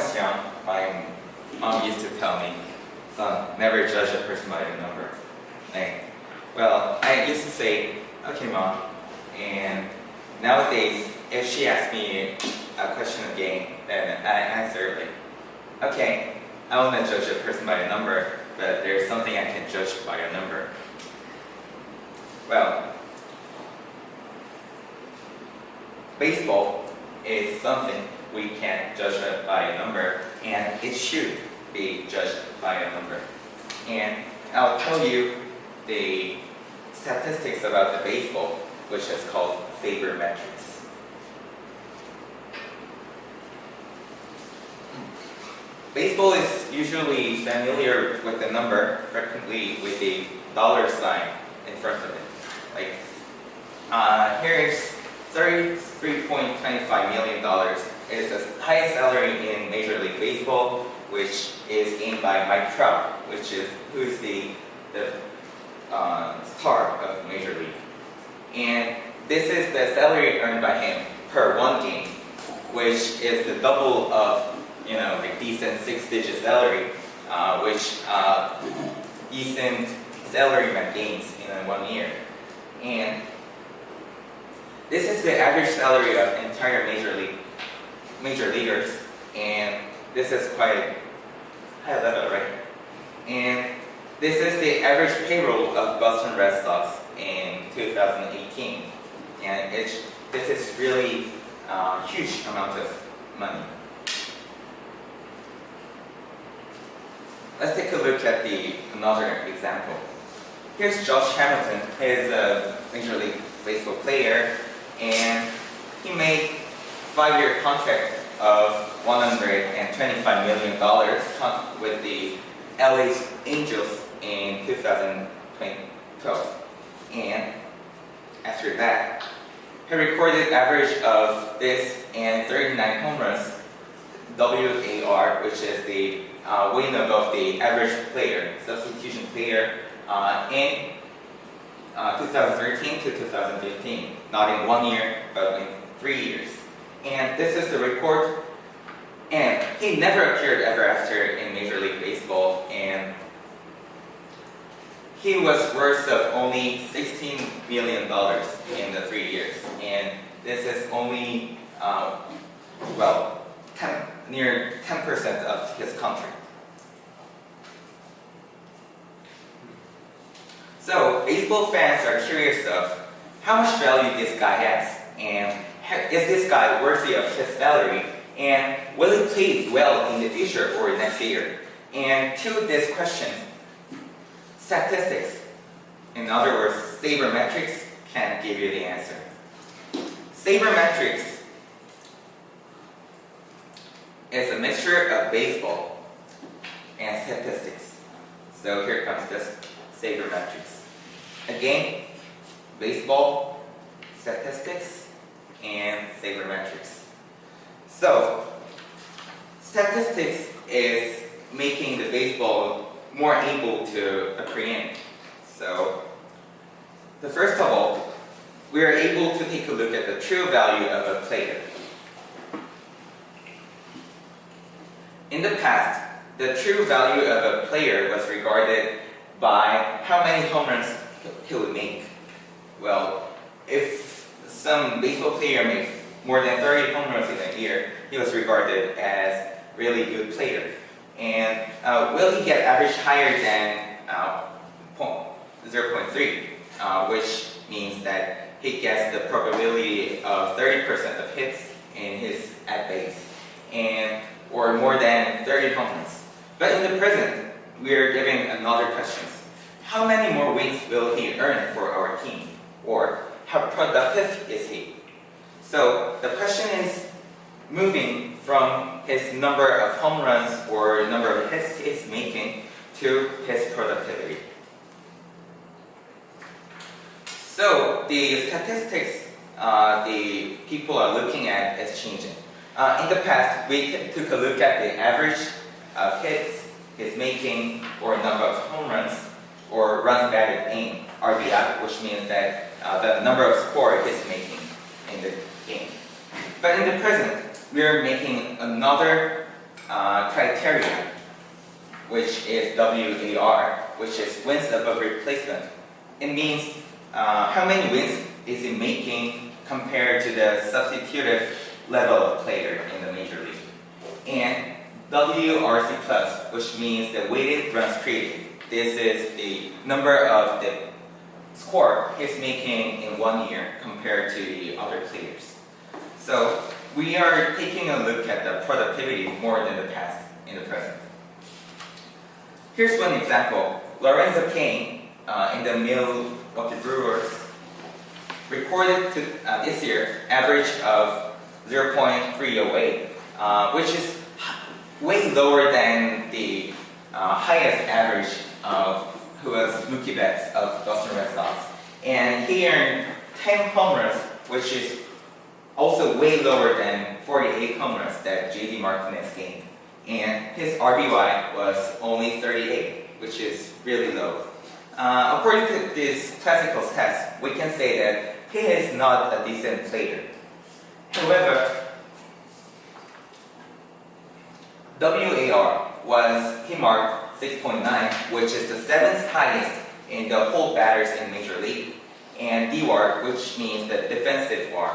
was young, my mom used to tell me, son, never judge a person by a number. I used to say, okay mom, and nowadays, if she asks me a question again, then I answer like, okay, I want to judge a person by a number, but there's something I can judge by a number. Well, baseball is something we can judge by a number, and it should be judged by a number. And I'll tell you the statistics about the baseball, which is called sabermetrics. Baseball is usually familiar with the number, frequently with the dollar sign in front of it. Here is $33.25 million. It is the highest salary in Major League Baseball, which is gained by Mike Trout, who is the star of Major League. And this is the salary earned by him per one game, which is the double of a decent six-digit salary, which decent salaryman gains in 1 year. And this is the average salary of entire major leaguers, and this is quite high level, right? And this is the average payroll of Boston Red Sox in 2018, and this is really a huge amount of money. Let's take a look at another example. Here's Josh Hamilton. He's a Major League Baseball player, and he made a 5-year contract of $125 million with the LA Angels in 2012. And after that, he recorded average of this and 39 home runs, WAR, which is the win above the average player, substitution player, in 2013 to 2015, not in 1 year, but in 3 years. And this is the record, and he never appeared ever after in Major League Baseball, and he was worth of only $16 million in the 3 years, and this is only, near 10% of his contract. So, baseball fans are curious of how much value this guy has, and is this guy worthy of his salary, and will he play well in the future or next year? And to this question, statistics, in other words, sabermetrics, can give you the answer. Sabermetrics is a mixture of baseball and statistics. So here comes this sabermetrics. Again, baseball, statistics, and sabermetrics. So, statistics is making the baseball more able to apprehend. So, first of all, we are able to take a look at the true value of a player. In the past, the true value of a player was regarded by how many home runs he would make. Well, if some baseball player makes more than 30 home runs in a year, he was regarded as a really good player. And will he get average higher than 0.3, which means that he gets the probability of 30% of hits in his at base, or more than 30 home runs. But in the present, we are giving another question. How many more wins will he earn for our team? Or how productive is he? So the question is moving from his number of home runs or number of hits he's making to his productivity. So the statistics the people are looking at is changing. In the past, we took a look at the average of hits he's making, or number of home runs, or runs batted in, RBI, which means that the number of score he's making in the game. But in the present, we are making another criteria, which is WAR, which is wins above replacement. It means how many wins is he making compared to the substitutive level of player in the major league. And WRC plus, which means the weighted runs created. This is the number of the score he's making in 1 year compared to the other players. So we are taking a look at the productivity more than the past in the present. Here's one example. Lorenzo Cain in the Milwaukee Brewers recorded this year average of 0.308, which is way lower than the highest average who was Mookie Betts of Boston Red Sox. And he earned 10 home runs, which is also way lower than 48 home runs that JD Martinez gained. And his RBI was only 38, which is really low. According to this classical test, we can say that he is not a decent player. However, WAR he marked 6.9, which is the 7th highest in the whole batters in Major League. And DWAR, which means the defensive WAR,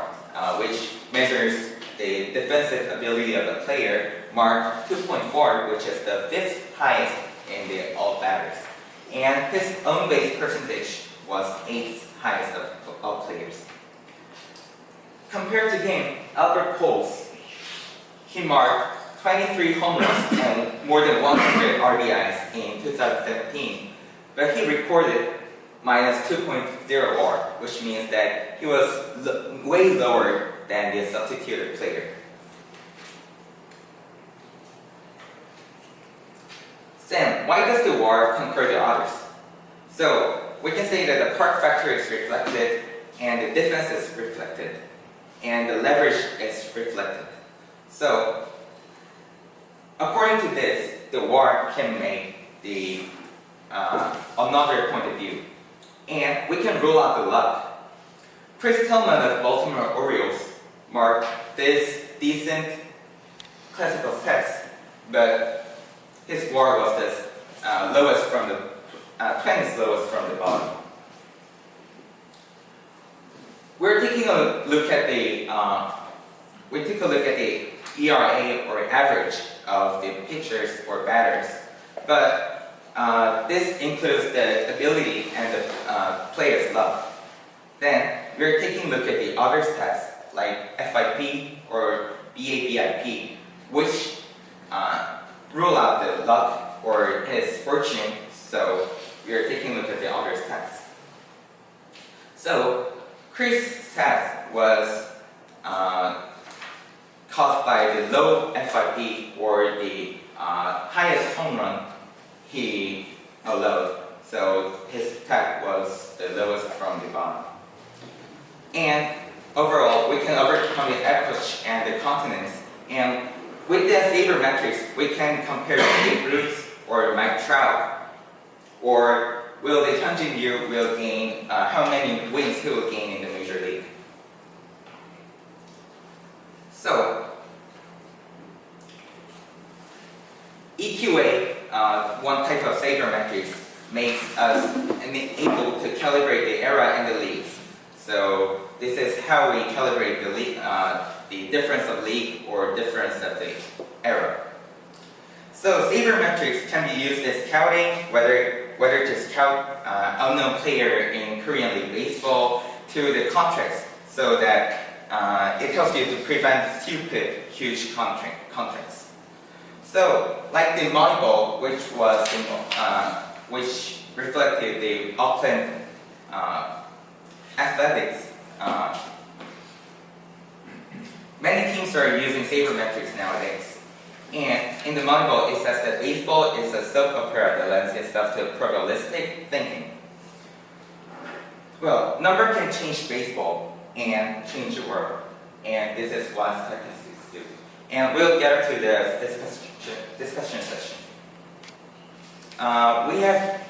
which measures the defensive ability of the player, marked 2.4, which is the 5th highest in the all batters. And his own base percentage was 8th highest of all players. Compared to him, Albert Pujols, he marked 23 home runs and more than 100 RBIs in 2017, but he recorded minus 2.0 WAR, which means that he was way lower than the substituted player. Sam, why does the WAR conquer the others? So we can say that the park factor is reflected, and the difference is reflected, and the leverage is reflected. So according to this, the WAR can make the another point of view, and we can rule out the luck. Chris Tillman of Baltimore Orioles marked this decent classical text, but his WAR was the lowest from the 20th lowest from the bottom. We're taking a look at the ERA or average of the pitchers or batters, but this includes the ability and the player's luck. Then we're taking a look at the other stats like FIP or BABIP, which rule out the luck or his fortune. So we're taking a look at the other stats. So Chris' stats was caused by the low FIP or the highest home run he allowed. So his stat was the lowest from the bottom. And overall, we can overcome the approach and the continents. And with the sabermetrics, we can compare Babe Ruth or Mike Trout, or will the Hyunjin Ryu will gain how many wins he will gain in the major league. So EQA, one type of sabermetrics, makes us able to calibrate the error in the leagues. So this is how we calibrate the league, the difference of league or difference of the error. So sabermetrics can be used as scouting, whether to scout unknown player in Korean League Baseball, to the contracts, so that it helps you to prevent stupid, huge contracts. So, like the Moneyball, which reflected the Oakland Athletics. Many teams are using sabermetrics nowadays. And in the Moneyball, it says that baseball is a soap opera that lends itself to probabilistic thinking. Well, number can change baseball and change the world. And this is what statistics do. And we'll get to the discussion session. We have